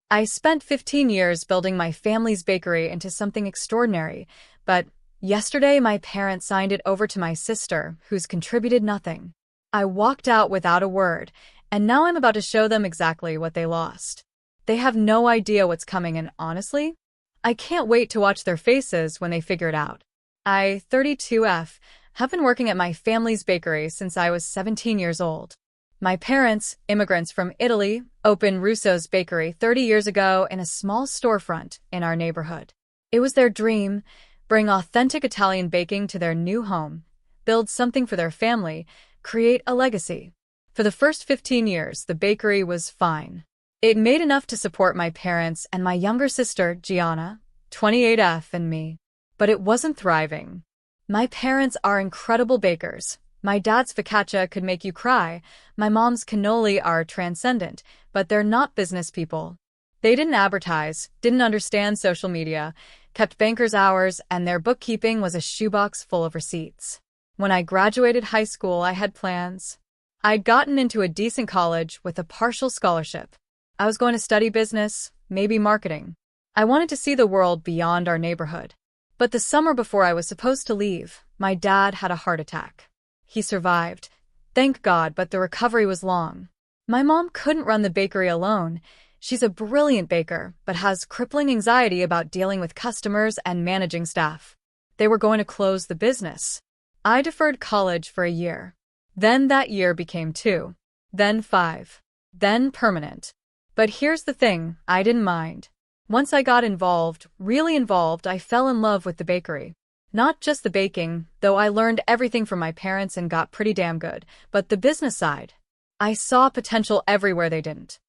I spent 15 years building my family's bakery into something extraordinary, but yesterday my parents signed it over to my sister, who's contributed nothing. I walked out without a word, and now I'm about to show them exactly what they lost. They have no idea what's coming, and honestly, I can't wait to watch their faces when they figure it out. I, 32F, have been working at my family's bakery since I was 17 years old. My parents, immigrants from Italy, opened Russo's bakery 30 years ago in a small storefront in our neighborhood. It was their dream: bring authentic Italian baking to their new home, build something for their family, create a legacy. For the first 15 years, the bakery was fine. It made enough to support my parents and my younger sister, Gianna, 28F, and me. But it wasn't thriving. My parents are incredible bakers. My dad's focaccia could make you cry. My mom's cannoli are transcendent, but they're not business people. They didn't advertise, didn't understand social media, kept banker's hours, and their bookkeeping was a shoebox full of receipts. When I graduated high school, I had plans. I'd gotten into a decent college with a partial scholarship. I was going to study business, maybe marketing. I wanted to see the world beyond our neighborhood. But the summer before I was supposed to leave, my dad had a heart attack. He survived, thank God, but the recovery was long. My mom couldn't run the bakery alone. She's a brilliant baker, but has crippling anxiety about dealing with customers and managing staff. They were going to close the business. I deferred college for a year. Then that year became 2. Then 5. Then permanent. But here's the thing, I didn't mind. Once I got involved, really involved, I fell in love with the bakery. Not just the baking, though I learned everything from my parents and got pretty damn good, but the business side. I saw potential everywhere they didn't.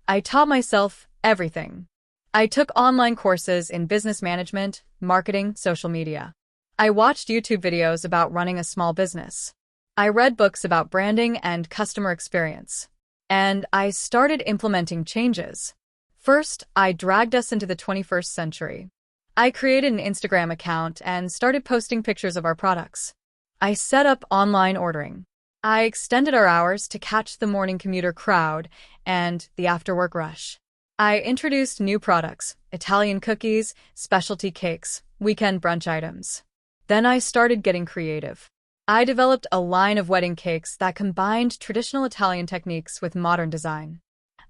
I taught myself everything. I took online courses in business management, marketing, social media. I watched YouTube videos about running a small business. I read books about branding and customer experience. And I started implementing changes. First, I dragged us into the 21st century. I created an Instagram account and started posting pictures of our products. I set up online ordering. I extended our hours to catch the morning commuter crowd and the after-work rush. I introduced new products, Italian cookies, specialty cakes, weekend brunch items. Then I started getting creative. I developed a line of wedding cakes that combined traditional Italian techniques with modern design.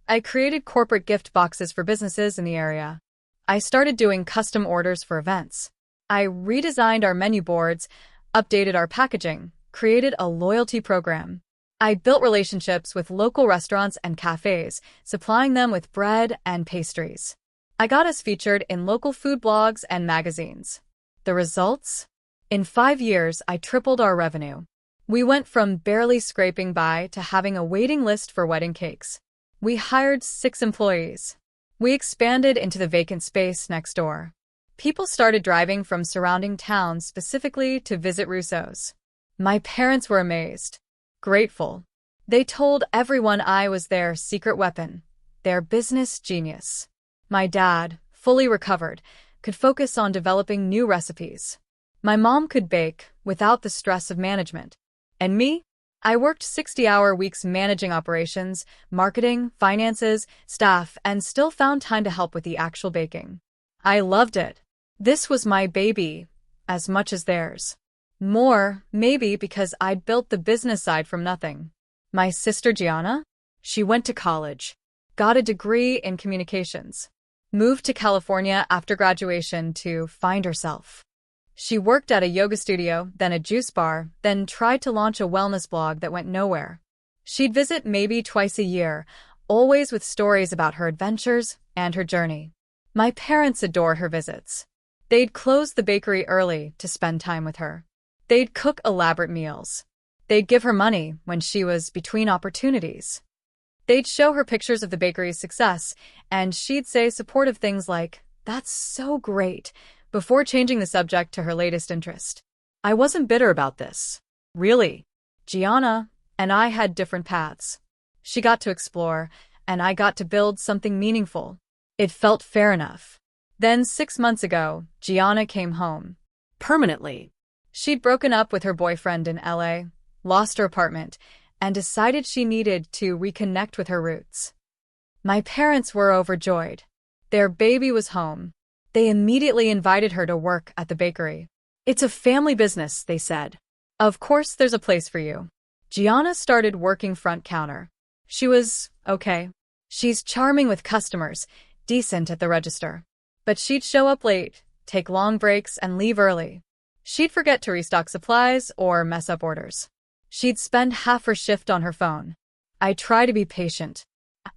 I created corporate gift boxes for businesses in the area. I started doing custom orders for events. I redesigned our menu boards, updated our packaging, created a loyalty program. I built relationships with local restaurants and cafes, supplying them with bread and pastries. I got us featured in local food blogs and magazines. The results? In 5 years, I tripled our revenue. We went from barely scraping by to having a waiting list for wedding cakes. We hired 6 employees. We expanded into the vacant space next door. People started driving from surrounding towns specifically to visit Russo's. My parents were amazed, grateful. They told everyone I was their secret weapon, their business genius. My dad, fully recovered, could focus on developing new recipes. My mom could bake without the stress of management. And me? I worked 60-hour weeks managing operations, marketing, finances, staff, and still found time to help with the actual baking. I loved it. This was my baby, as much as theirs. More, maybe, because I'd built the business side from nothing. My sister Gianna? She went to college, got a degree in communications, moved to California after graduation to find herself. She worked at a yoga studio, then a juice bar, then tried to launch a wellness blog that went nowhere. She'd visit maybe twice a year, always with stories about her adventures and her journey. My parents adored her visits. They'd close the bakery early to spend time with her. They'd cook elaborate meals. They'd give her money when she was between opportunities. They'd show her pictures of the bakery's success, and she'd say supportive things like, "That's so great," before changing the subject to her latest interest. I wasn't bitter about this. Really. Gianna and I had different paths. She got to explore, and I got to build something meaningful. It felt fair enough. Then 6 months ago, Gianna came home. Permanently. She'd broken up with her boyfriend in LA, lost her apartment, and decided she needed to reconnect with her roots. My parents were overjoyed. Their baby was home. They immediately invited her to work at the bakery. It's a family business, they said. Of course there's a place for you. Gianna started working front counter. She was okay. She's charming with customers, decent at the register. But she'd show up late, take long breaks, and leave early. She'd forget to restock supplies or mess up orders. She'd spend half her shift on her phone. I tried to be patient.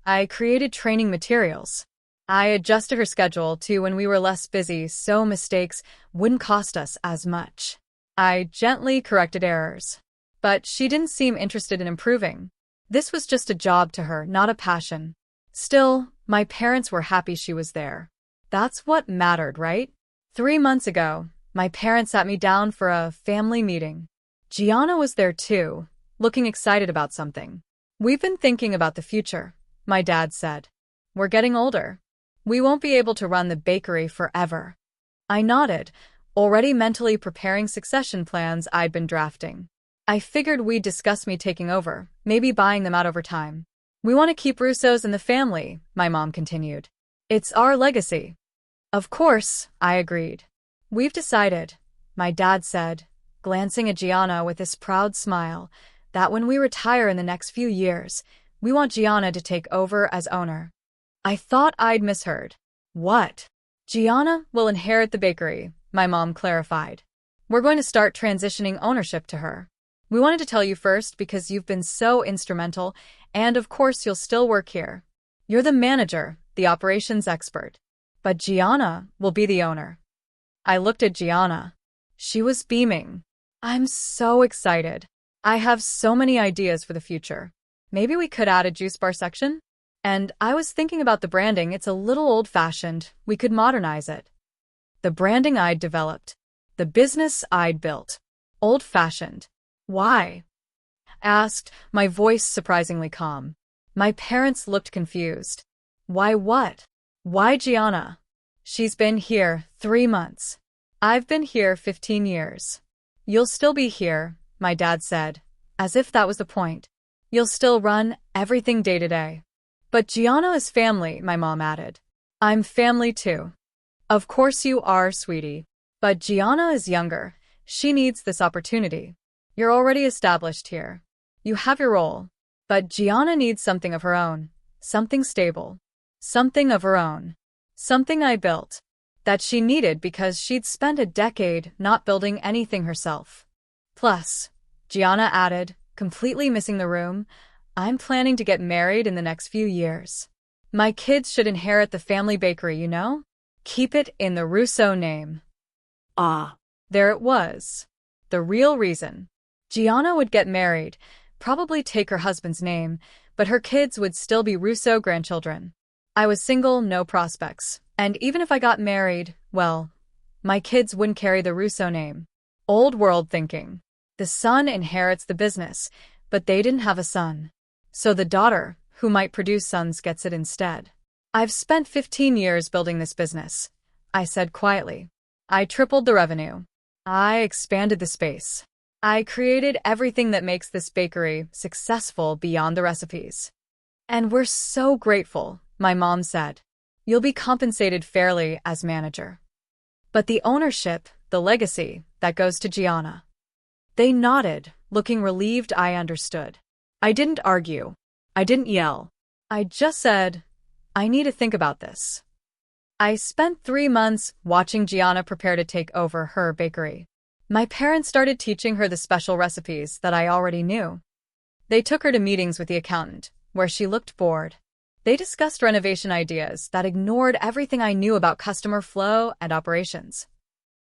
I created training materials. I adjusted her schedule to when we were less busy so mistakes wouldn't cost us as much. I gently corrected errors. But she didn't seem interested in improving. This was just a job to her, not a passion. Still, my parents were happy she was there. That's what mattered, right? 3 months ago, my parents sat me down for a family meeting. Gianna was there too, looking excited about something. We've been thinking about the future, my dad said. We're getting older. We won't be able to run the bakery forever. I nodded, already mentally preparing succession plans I'd been drafting. I figured we'd discuss me taking over, maybe buying them out over time. We want to keep Russo's in the family, my mom continued. It's our legacy. Of course, I agreed. We've decided, my dad said, glancing at Gianna with this proud smile, that when we retire in the next few years, we want Gianna to take over as owner. I thought I'd misheard. What? Gianna will inherit the bakery, my mom clarified. We're going to start transitioning ownership to her. We wanted to tell you first because you've been so instrumental, and of course you'll still work here. You're the manager, the operations expert. But Gianna will be the owner. I looked at Gianna. She was beaming. I'm so excited. I have so many ideas for the future. Maybe we could add a juice bar section? And I was thinking about the branding. It's a little old-fashioned. We could modernize it. The branding I'd developed. The business I'd built. Old-fashioned. Why? Asked, my voice surprisingly calm. My parents looked confused. Why what? Why Gianna? She's been here 3 months. I've been here 15 years. You'll still be here, my dad said, as if that was the point. You'll still run everything day to day. But Gianna is family, my mom added. I'm family too. Of course you are, sweetie. But Gianna is younger. She needs this opportunity. You're already established here. You have your role. But Gianna needs something of her own. Something stable. Something of her own. Something I built. That she needed because she'd spent a decade not building anything herself. Plus, Gianna added, completely missing the room, I'm planning to get married in the next few years. My kids should inherit the family bakery, you know? Keep it in the Russo name. Ah. There it was. The real reason. Gianna would get married, probably take her husband's name, but her kids would still be Russo grandchildren. I was single, no prospects, and even if I got married, well, my kids wouldn't carry the Russo name. Old world thinking. The son inherits the business, but they didn't have a son. So the daughter, who might produce sons, gets it instead. I've spent 15 years building this business, I said quietly. I tripled the revenue. I expanded the space. I created everything that makes this bakery successful beyond the recipes. And we're so grateful, my mom said. You'll be compensated fairly as manager. But the ownership, the legacy, that goes to Gianna. They nodded, looking relieved. I understood. I didn't argue. I didn't yell. I just said, I need to think about this. I spent 3 months watching Gianna prepare to take over her bakery. My parents started teaching her the special recipes that I already knew. They took her to meetings with the accountant, where she looked bored. They discussed renovation ideas that ignored everything I knew about customer flow and operations.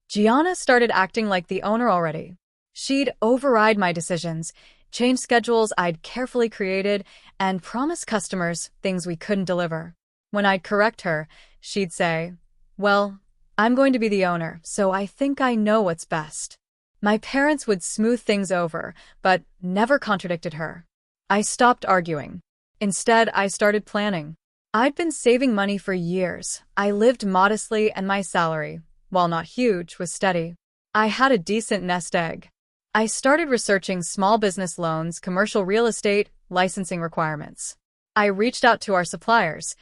Gianna started acting like the owner already. She'd override my decisions, change schedules I'd carefully created, and promise customers things we couldn't deliver. When I'd correct her, she'd say, well, I'm going to be the owner, so I think I know what's best. My parents would smooth things over, but never contradicted her. I stopped arguing. Instead, I started planning. I'd been saving money for years. I lived modestly, and my salary, while not huge, was steady. I had a decent nest egg. I started researching small business loans, commercial real estate, licensing requirements. I reached out to our suppliers,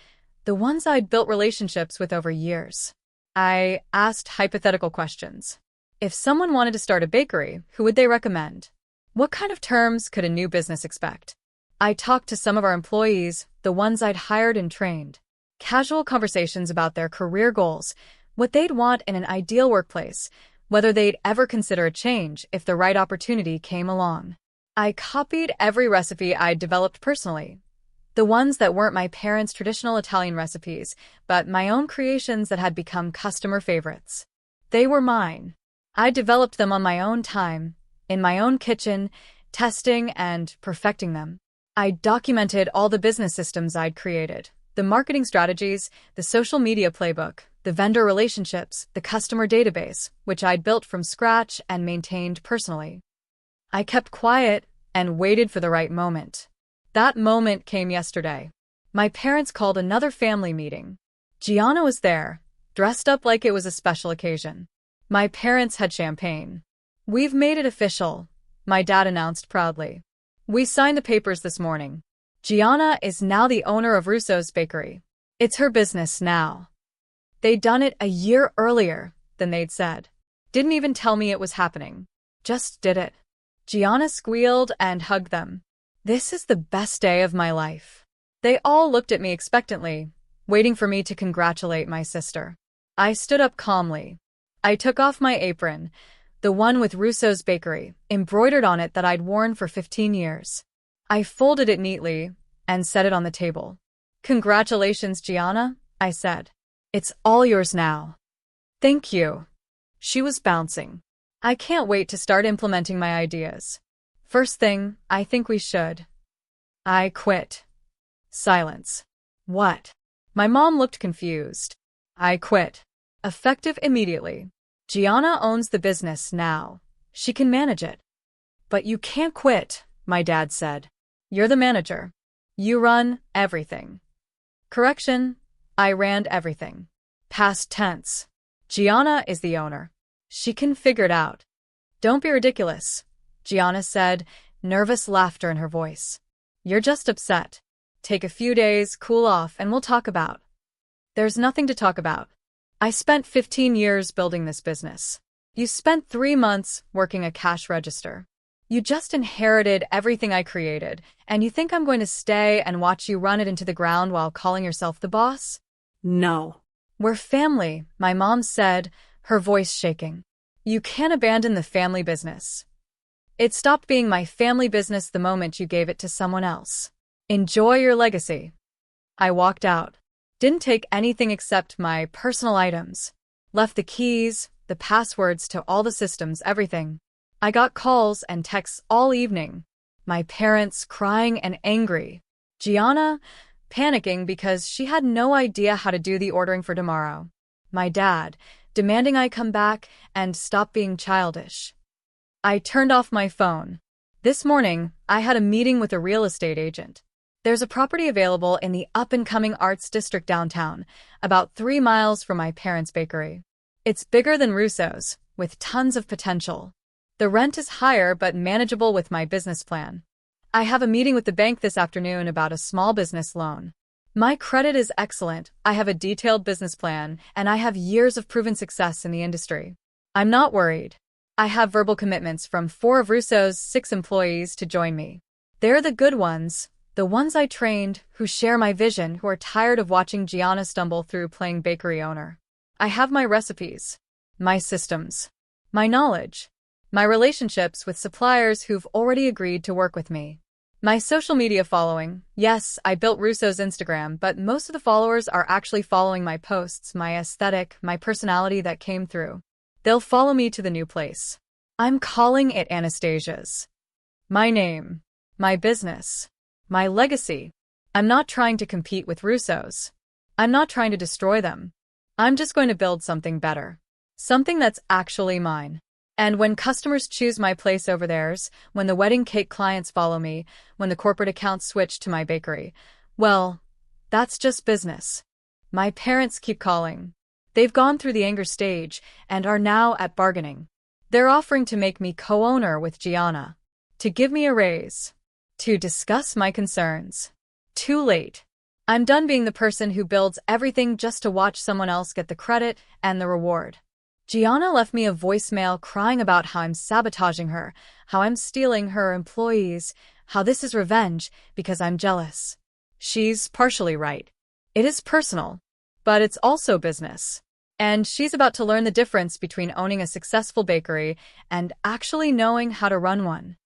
the ones I'd built relationships with over years. I asked hypothetical questions. If someone wanted to start a bakery, who would they recommend? What kind of terms could a new business expect? I talked to some of our employees, the ones I'd hired and trained. Casual conversations about their career goals, what they'd want in an ideal workplace, whether they'd ever consider a change if the right opportunity came along. I copied every recipe I'd developed personally. The ones that weren't my parents' traditional Italian recipes, but my own creations that had become customer favorites. They were mine. I developed them on my own time, in my own kitchen, testing and perfecting them. I documented all the business systems I'd created, the marketing strategies, the social media playbook, the vendor relationships, the customer database, which I'd built from scratch and maintained personally. I kept quiet and waited for the right moment. That moment came yesterday. My parents called another family meeting. Gianna was there, dressed up like it was a special occasion. My parents had champagne. "We've made it official," my dad announced proudly. "We signed the papers this morning. Gianna is now the owner of Russo's Bakery. It's her business now." They'd done it a year earlier than they'd said. Didn't even tell me it was happening. Just did it. Gianna squealed and hugged them. "This is the best day of my life." They all looked at me expectantly, waiting for me to congratulate my sister. I stood up calmly. I took off my apron, the one with Russo's Bakery, embroidered on it that I'd worn for 15 years. I folded it neatly and set it on the table. "Congratulations, Gianna," I said. "It's all yours now." "Thank you." She was bouncing. "I can't wait to start implementing my ideas. First thing, I think we should." I quit. Silence. "What?" My mom looked confused. "I quit. Effective immediately. Gianna owns the business now. She can manage it." "But you can't quit," my dad said. "You're the manager. You run everything." Correction, I ran everything. Past tense. Gianna is the owner. She can figure it out. "Don't be ridiculous," Gianna said, nervous laughter in her voice. "You're just upset. Take a few days, cool off, and we'll talk about." "There's nothing to talk about. I spent 15 years building this business. You spent 3 months working a cash register. You just inherited everything I created, and you think I'm going to stay and watch you run it into the ground while calling yourself the boss?" No. "We're family," my mom said, her voice shaking. "You can't abandon the family business. It stopped being my family business the moment you gave it to someone else. Enjoy your legacy." I walked out. Didn't take anything except my personal items. Left the keys, the passwords to all the systems, everything. I got calls and texts all evening. My parents crying and angry. Gianna panicking because she had no idea how to do the ordering for tomorrow. My dad demanding I come back and stop being childish. I turned off my phone. This morning, I had a meeting with a real estate agent. There's a property available in the up-and-coming arts district downtown, about 3 miles from my parents' bakery. It's bigger than Russo's, with tons of potential. The rent is higher but manageable with my business plan. I have a meeting with the bank this afternoon about a small business loan. My credit is excellent, I have a detailed business plan, and I have years of proven success in the industry. I'm not worried. I have verbal commitments from 4 of Russo's 6 employees to join me. They're the good ones, the ones I trained, who share my vision, who are tired of watching Gianna stumble through playing bakery owner. I have my recipes, my systems, my knowledge, my relationships with suppliers who've already agreed to work with me. My social media following. Yes, I built Russo's Instagram, but most of the followers are actually following my posts, my aesthetic, my personality that came through. They'll follow me to the new place. I'm calling it Anastasia's. My name, my business, my legacy. I'm not trying to compete with Russo's. I'm not trying to destroy them. I'm just going to build something better. Something that's actually mine. And when customers choose my place over theirs, when the wedding cake clients follow me, when the corporate accounts switch to my bakery, well, that's just business. My parents keep calling. They've gone through the anger stage and are now at bargaining. They're offering to make me co-owner with Gianna, to give me a raise, to discuss my concerns. Too late. I'm done being the person who builds everything just to watch someone else get the credit and the reward. Gianna left me a voicemail crying about how I'm sabotaging her, how I'm stealing her employees, how this is revenge because I'm jealous. She's partially right. It is personal, but it's also business. And she's about to learn the difference between owning a successful bakery and actually knowing how to run one.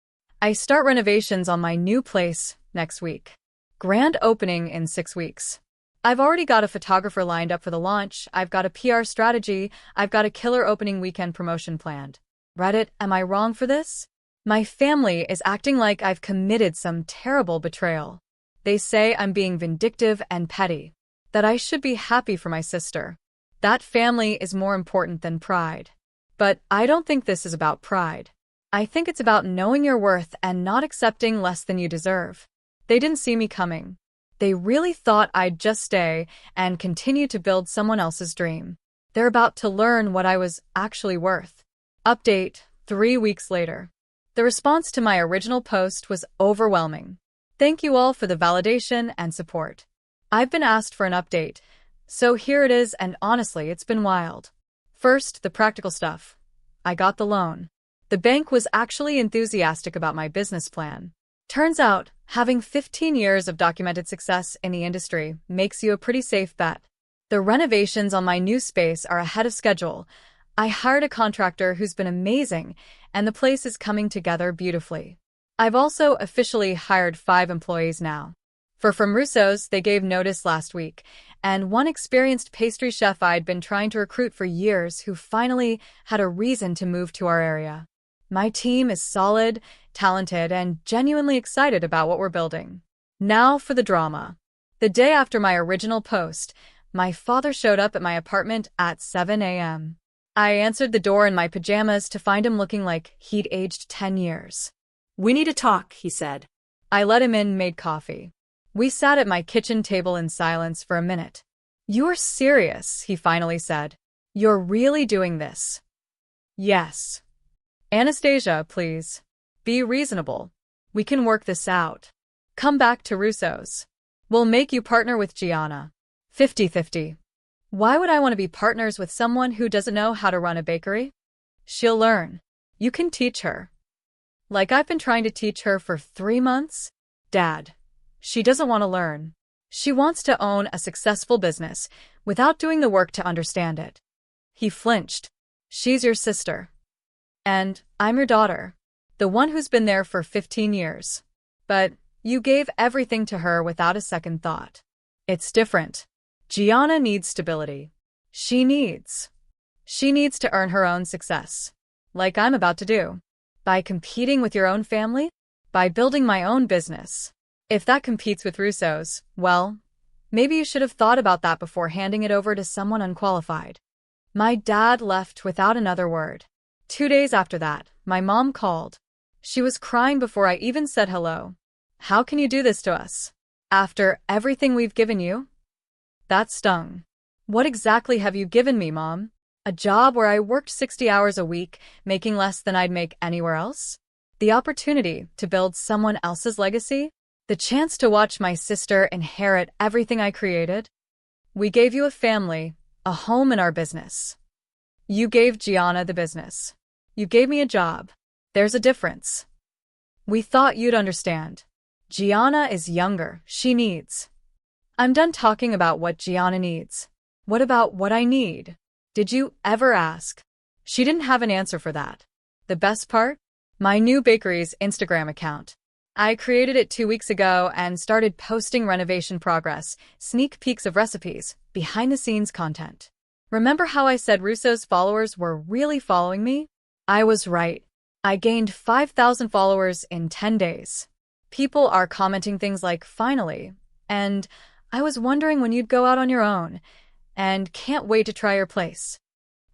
I start renovations on my new place next week. Grand opening in 6 weeks. I've already got a photographer lined up for the launch, I've got a PR strategy, I've got a killer opening weekend promotion planned. Reddit, am I wrong for this? My family is acting like I've committed some terrible betrayal. They say I'm being vindictive and petty, that I should be happy for my sister. That family is more important than pride. But I don't think this is about pride. I think it's about knowing your worth and not accepting less than you deserve. They didn't see me coming. They really thought I'd just stay and continue to build someone else's dream. They're about to learn what I was actually worth. Update, 3 weeks later. The response to my original post was overwhelming. Thank you all for the validation and support. I've been asked for an update, so here it is, and honestly, it's been wild. First, the practical stuff. I got the loan. The bank was actually enthusiastic about my business plan. Turns out, having 15 years of documented success in the industry makes you a pretty safe bet. The renovations on my new space are ahead of schedule. I hired a contractor who's been amazing, and the place is coming together beautifully. I've also officially hired 5 employees now. From Russo's, they gave notice last week, and one experienced pastry chef I'd been trying to recruit for years who finally had a reason to move to our area. My team is solid, talented, and genuinely excited about what we're building. Now for the drama. The day after my original post, my father showed up at my apartment at 7 a.m. I answered the door in my pajamas to find him looking like he'd aged 10 years. "We need to talk," he said. I let him in and made coffee. We sat at my kitchen table in silence for a minute. "You're serious," he finally said. "You're really doing this?" "Yes." "Anastasia, please. Be reasonable. We can work this out. Come back to Russo's. We'll make you partner with Gianna. 50-50. Why would I want to be partners with someone who doesn't know how to run a bakery? She'll learn. You can teach her. Like I've been trying to teach her for 3 months? Dad. She doesn't want to learn. She wants to own a successful business without doing the work to understand it." He flinched. "She's your sister. And I'm your daughter, the one who's been there for 15 years. But you gave everything to her without a second thought. It's different. Gianna needs stability. She needs to earn her own success, like I'm about to do. By competing with your own family? By building my own business. If that competes with Russo's, well, maybe you should have thought about that before handing it over to someone unqualified." My dad left without another word. 2 days after that, my mom called. She was crying before I even said hello. "How can you do this to us? After everything we've given you?" That stung. "What exactly have you given me, Mom? A job where I worked 60 hours a week, making less than I'd make anywhere else? The opportunity to build someone else's legacy? The chance to watch my sister inherit everything I created? We gave you a family, a home in our business. You gave Gianna the business. You gave me a job. There's a difference. We thought you'd understand. Gianna is younger. She needs." I'm done talking about what Gianna needs. What about what I need? Did you ever ask? She didn't have an answer for that. The best part? My new bakery's Instagram account. I created it 2 weeks ago and started posting renovation progress, sneak peeks of recipes, behind-the-scenes content. Remember how I said Russo's followers were really following me? I was right. I gained 5,000 followers in 10 days. People are commenting things like, "Finally," and "I was wondering when you'd go out on your own," and "Can't wait to try your place."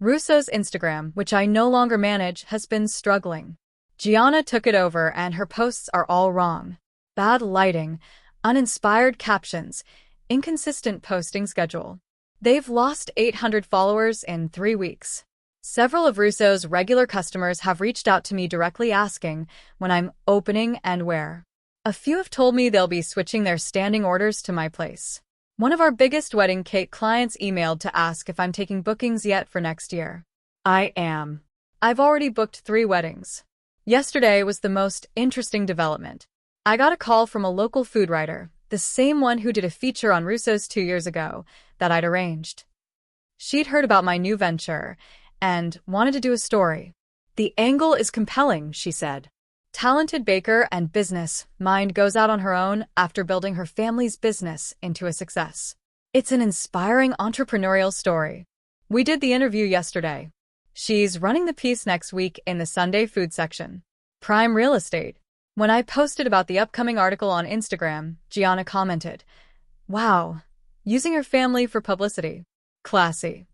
Russo's Instagram, which I no longer manage, has been struggling. Gianna took it over and her posts are all wrong. Bad lighting, uninspired captions, inconsistent posting schedule. They've lost 800 followers in 3 weeks. Several of Russo's regular customers have reached out to me directly asking when I'm opening and where. A few have told me they'll be switching their standing orders to my place. One of our biggest wedding cake clients emailed to ask if I'm taking bookings yet for next year. I am. I've already booked 3 weddings. Yesterday was the most interesting development. I got a call from a local food writer, the same one who did a feature on Russo's 2 years ago that I'd arranged. She'd heard about my new venture and wanted to do a story. The angle is compelling, she said. Talented baker and business mind goes out on her own after building her family's business into a success. It's an inspiring entrepreneurial story. We did the interview yesterday. She's running the piece next week in the Sunday food section. Prime real estate. When I posted about the upcoming article on Instagram, Gianna commented, "Wow, using her family for publicity. Classy."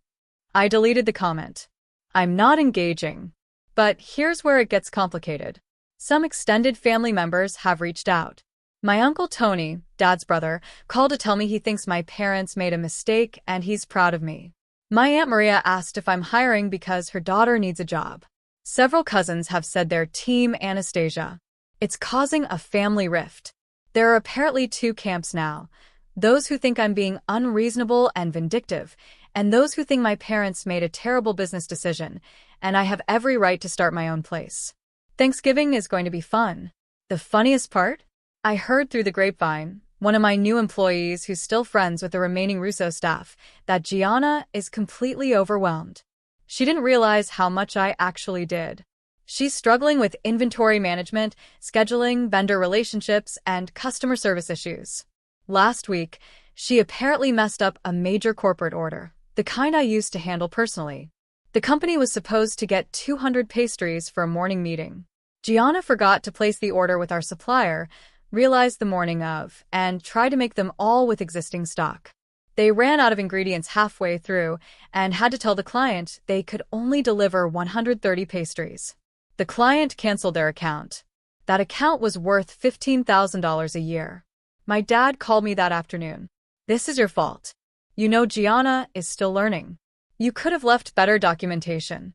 I deleted the comment. I'm not engaging. But here's where it gets complicated. Some extended family members have reached out. My uncle Tony, Dad's brother, called to tell me he thinks my parents made a mistake and he's proud of me. My Aunt Maria asked if I'm hiring because her daughter needs a job. Several cousins have said they're Team Anastasia. It's causing a family rift. There are apparently 2 camps now. Those who think I'm being unreasonable and vindictive, and those who think my parents made a terrible business decision, and I have every right to start my own place. Thanksgiving is going to be fun. The funniest part? I heard through the grapevine, one of my new employees who's still friends with the remaining Russo staff, that Gianna is completely overwhelmed. She didn't realize how much I actually did. She's struggling with inventory management, scheduling, vendor relationships, and customer service issues. Last week, she apparently messed up a major corporate order, the kind I used to handle personally. The company was supposed to get 200 pastries for a morning meeting. Gianna forgot to place the order with our supplier, realized the morning of, and tried to make them all with existing stock. They ran out of ingredients halfway through and had to tell the client they could only deliver 130 pastries. The client canceled their account. That account was worth $15,000 a year. My dad called me that afternoon. "This is your fault. You know Gianna is still learning. You could have left better documentation."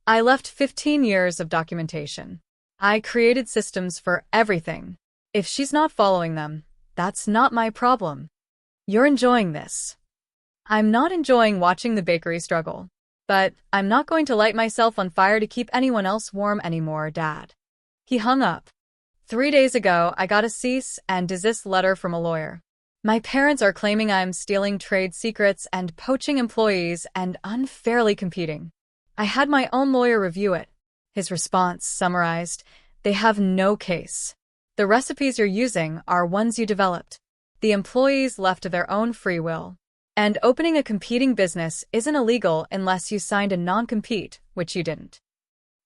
I left 15 years of documentation. I created systems for everything. If she's not following them, that's not my problem. You're enjoying this. I'm not enjoying watching the bakery struggle. But I'm not going to light myself on fire to keep anyone else warm anymore, Dad. He hung up. 3 days ago, I got a cease and desist letter from a lawyer. My parents are claiming I'm stealing trade secrets and poaching employees and unfairly competing. I had my own lawyer review it. His response summarized, "They have no case. The recipes you're using are ones you developed. The employees left of their own free will. And opening a competing business isn't illegal unless you signed a non-compete, which you didn't."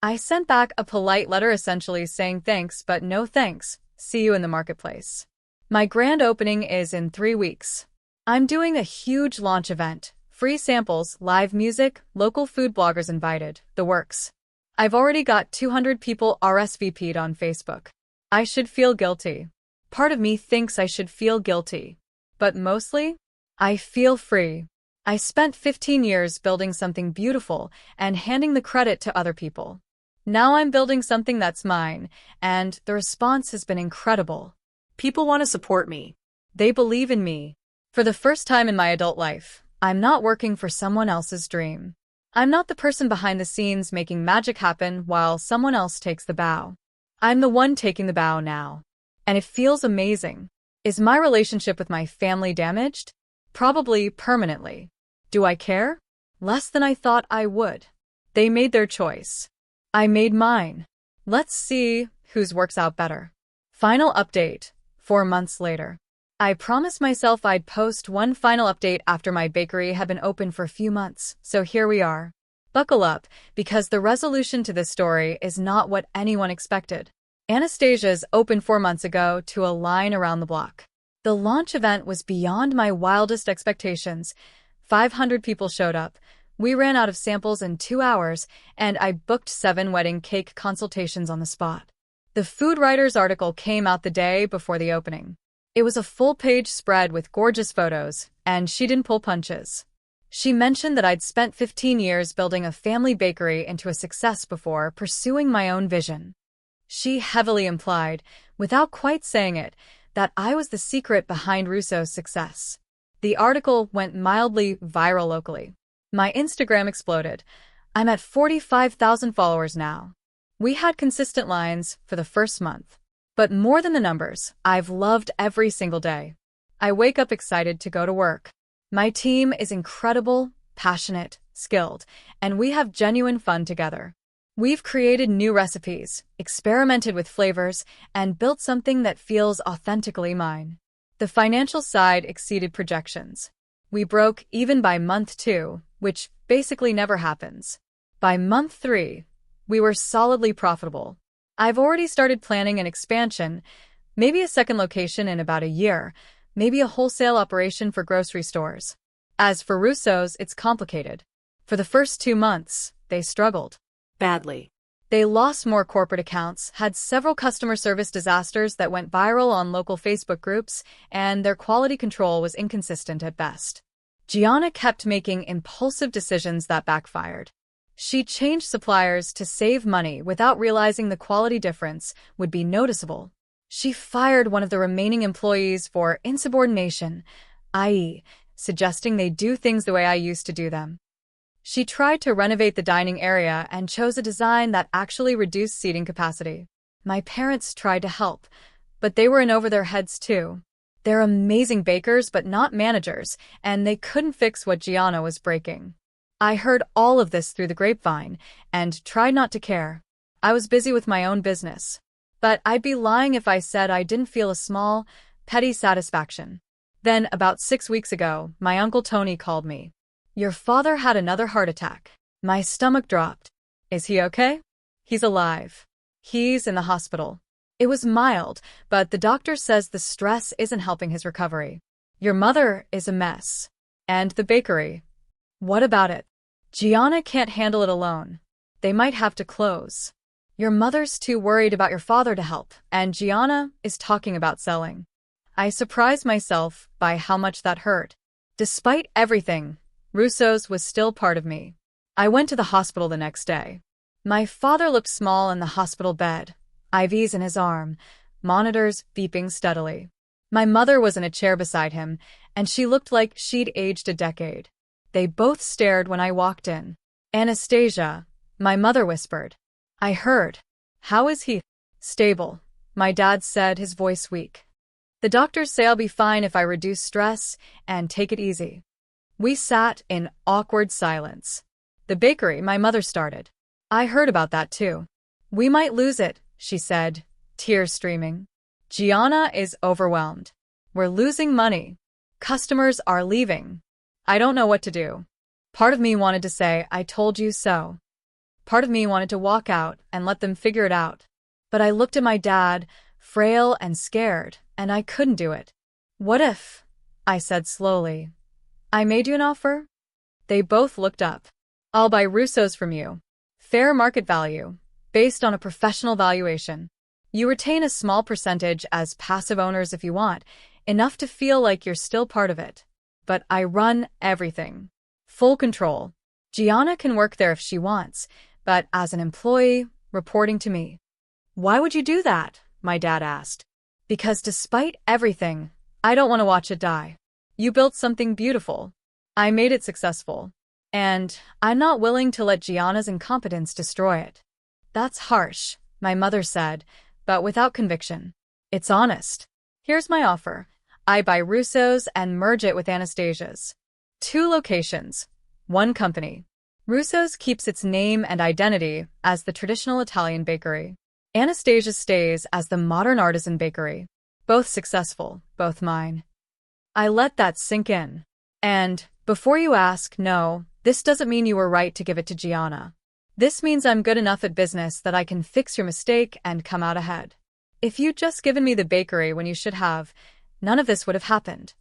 I sent back a polite letter essentially saying thanks but no thanks, see you in the marketplace. My grand opening is in 3 weeks. I'm doing a huge launch event, free samples, live music, local food bloggers invited, the works. I've already got 200 people RSVP'd on Facebook. I should feel guilty. Part of me thinks I should feel guilty. But mostly, I feel free. I spent 15 years building something beautiful and handing the credit to other people. Now I'm building something that's mine, and the response has been incredible. People want to support me. They believe in me. For the first time in my adult life, I'm not working for someone else's dream. I'm not the person behind the scenes making magic happen while someone else takes the bow. I'm the one taking the bow now. And it feels amazing. Is my relationship with my family damaged? Probably permanently. Do I care? Less than I thought I would. They made their choice. I made mine. Let's see whose works out better. Final update, 4 months later. I promised myself I'd post one final update after my bakery had been open for a few months, so here we are. Buckle up, because the resolution to this story is not what anyone expected. Anastasia's opened 4 months ago to a line around the block. The launch event was beyond my wildest expectations. 500 people showed up. We ran out of samples in 2 hours, and I booked 7 wedding cake consultations on the spot. The Food Writer's article came out the day before the opening. It was a full-page spread with gorgeous photos, and she didn't pull punches. She mentioned that I'd spent 15 years building a family bakery into a success before pursuing my own vision. She heavily implied, without quite saying it, that I was the secret behind Russo's success. The article went mildly viral locally. My Instagram exploded. I'm at 45,000 followers now. We had consistent lines for the first month. But more than the numbers, I've loved every single day. I wake up excited to go to work. My team is incredible, passionate, skilled, and we have genuine fun together. We've created new recipes, experimented with flavors, and built something that feels authentically mine. The financial side exceeded projections. We broke even by month 2, which basically never happens. By month 3, we were solidly profitable. I've already started planning an expansion, maybe a second location in about a year, maybe a wholesale operation for grocery stores. As for Russo's, it's complicated. For the first 2 months, they struggled. Badly. They lost more corporate accounts, had several customer service disasters that went viral on local Facebook groups, and their quality control was inconsistent at best. Gianna kept making impulsive decisions that backfired. She changed suppliers to save money without realizing the quality difference would be noticeable. She fired one of the remaining employees for insubordination, i.e., suggesting they do things the way I used to do them. She tried to renovate the dining area and chose a design that actually reduced seating capacity. My parents tried to help, but they were in over their heads too. They're amazing bakers but not managers, and they couldn't fix what Gianna was breaking. I heard all of this through the grapevine and tried not to care. I was busy with my own business. But I'd be lying if I said I didn't feel a small, petty satisfaction. Then, about 6 weeks ago, my Uncle Tony called me. "Your father had another heart attack." My stomach dropped. "Is he okay?" "He's alive. He's in the hospital." It was mild, but the doctor says the stress isn't helping his recovery. "Your mother is a mess. And the bakery. What about it?" "Gianna can't handle it alone. They might have to close." "Your mother's too worried about your father to help, and Gianna is talking about selling." I surprised myself by how much that hurt. Despite everything, Russo's was still part of me. I went to the hospital the next day. My father looked small in the hospital bed, IVs in his arm, monitors beeping steadily. My mother was in a chair beside him, and she looked like she'd aged a decade. They both stared when I walked in. "Anastasia," my mother whispered. I heard. "How is he?" "Stable," my dad said, his voice weak. "The doctors say I'll be fine if I reduce stress and take it easy." We sat in awkward silence. "The bakery," my mother started. "I heard about that too." "We might lose it," she said, tears streaming. "Gianna is overwhelmed. We're losing money. Customers are leaving. I don't know what to do." Part of me wanted to say, "I told you so." Part of me wanted to walk out and let them figure it out. But I looked at my dad, frail and scared, and I couldn't do it. "What if," I said slowly, "I made you an offer?" They both looked up. "I'll buy Russo's from you. Fair market value, based on a professional valuation. You retain a small percentage as passive owners if you want, enough to feel like you're still part of it. But I run everything. Full control. Gianna can work there if she wants, but as an employee, reporting to me." "Why would you do that?" my dad asked. "Because despite everything, I don't want to watch it die. You built something beautiful. I made it successful. And I'm not willing to let Gianna's incompetence destroy it." "That's harsh," my mother said, but without conviction. "It's honest. Here's my offer. I buy Russo's and merge it with Anastasia's. 2 locations, 1 company. Russo's keeps its name and identity as the traditional Italian bakery. Anastasia stays as the modern artisan bakery. Both successful, both mine." I let that sink in. "And, before you ask, no, this doesn't mean you were right to give it to Gianna. This means I'm good enough at business that I can fix your mistake and come out ahead. If you'd just given me the bakery when you should have, none of this would have happened."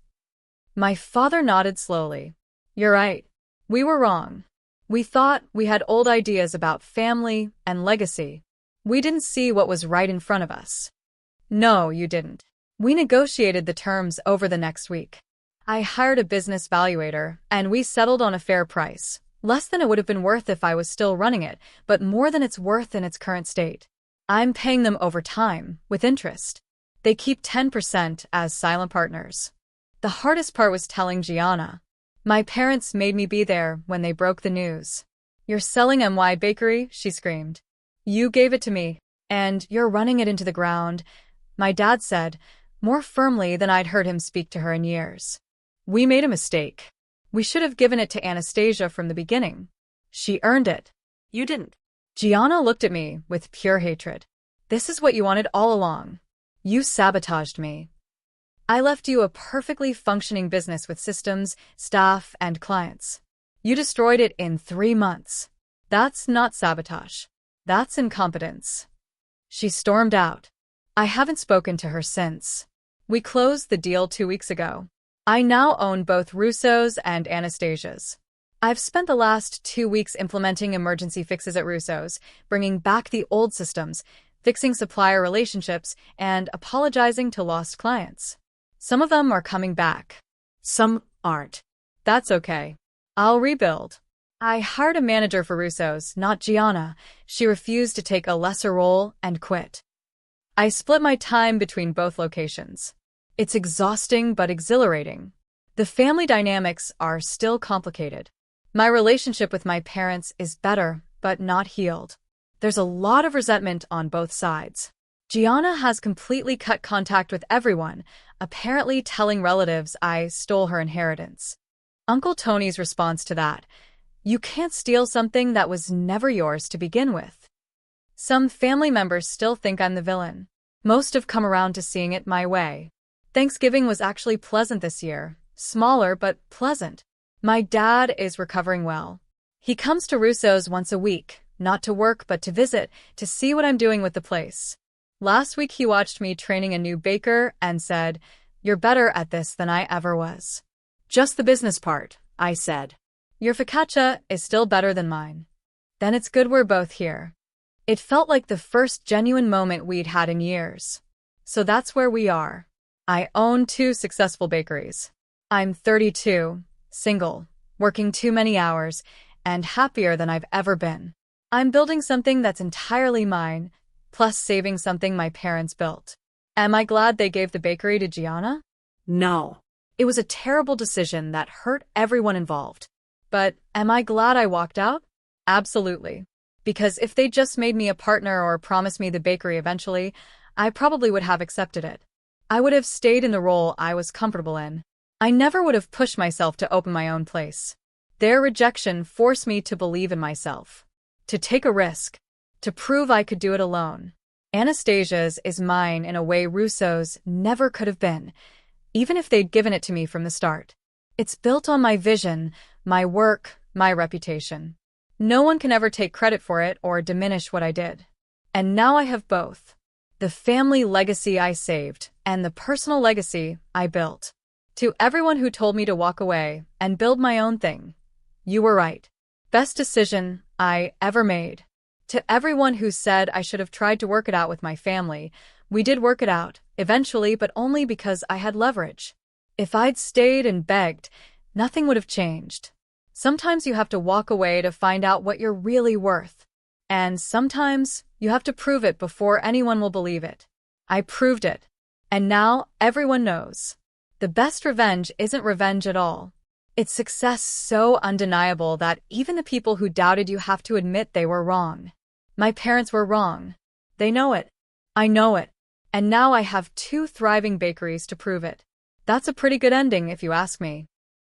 My father nodded slowly. "You're right. We were wrong. We thought we had old ideas about family and legacy. We didn't see what was right in front of us." "No, you didn't." We negotiated the terms over the next week. I hired a business valuator, and we settled on a fair price. Less than it would have been worth if I was still running it, but more than it's worth in its current state. I'm paying them over time, with interest. They keep 10% as silent partners. The hardest part was telling Gianna. My parents made me be there when they broke the news. "You're selling MY Bakery?" she screamed. "You gave it to me, and you're running it into the ground," my dad said, more firmly than I'd heard him speak to her in years. "We made a mistake. We should have given it to Anastasia from the beginning. She earned it." You didn't. Gianna looked at me with pure hatred. "This is what you wanted all along. You sabotaged me. I left you a perfectly functioning business with systems, staff, and clients. You destroyed it in 3 months. That's not sabotage. That's incompetence." She stormed out. I haven't spoken to her since. We closed the deal 2 weeks ago. I now own both Russo's and Anastasia's. I've spent the last 2 weeks implementing emergency fixes at Russo's, bringing back the old systems, fixing supplier relationships, and apologizing to lost clients. Some of them are coming back. Some aren't. That's okay. I'll rebuild. I hired a manager for Russo's, not Gianna. She refused to take a lesser role and quit. I split my time between both locations. It's exhausting but exhilarating. The family dynamics are still complicated. My relationship with my parents is better, but not healed. There's a lot of resentment on both sides. Gianna has completely cut contact with everyone, apparently telling relatives I stole her inheritance. Uncle Tony's response to that: "You can't steal something that was never yours to begin with." Some family members still think I'm the villain. Most have come around to seeing it my way. Thanksgiving was actually pleasant this year. Smaller, but pleasant. My dad is recovering well. He comes to Russo's once a week, not to work but to visit, to see what I'm doing with the place. Last week he watched me training a new baker and said, "You're better at this than I ever was." Just the business part, I said. "Your focaccia is still better than mine." "Then it's good we're both here." It felt like the first genuine moment we'd had in years. So that's where we are. I own 2 successful bakeries. I'm 32, single, working too many hours, and happier than I've ever been. I'm building something that's entirely mine, plus saving something my parents built. Am I glad they gave the bakery to Gianna? No. It was a terrible decision that hurt everyone involved. But am I glad I walked out? Absolutely. Because if they'd just made me a partner or promised me the bakery eventually, I probably would have accepted it. I would have stayed in the role I was comfortable in. I never would have pushed myself to open my own place. Their rejection forced me to believe in myself, to take a risk, to prove I could do it alone. Anastasia's is mine in a way Russo's never could have been, even if they'd given it to me from the start. It's built on my vision, my work, my reputation. No one can ever take credit for it or diminish what I did. And now I have both. The family legacy I saved and the personal legacy I built. To everyone who told me to walk away and build my own thing, you were right. Best decision I ever made. To everyone who said I should have tried to work it out with my family, we did work it out, eventually, but only because I had leverage. If I'd stayed and begged, nothing would have changed. Sometimes you have to walk away to find out what you're really worth. And sometimes you have to prove it before anyone will believe it. I proved it. And now everyone knows. The best revenge isn't revenge at all. It's success so undeniable that even the people who doubted you have to admit they were wrong. My parents were wrong. They know it. I know it. And now I have 2 thriving bakeries to prove it. That's a pretty good ending if you ask me.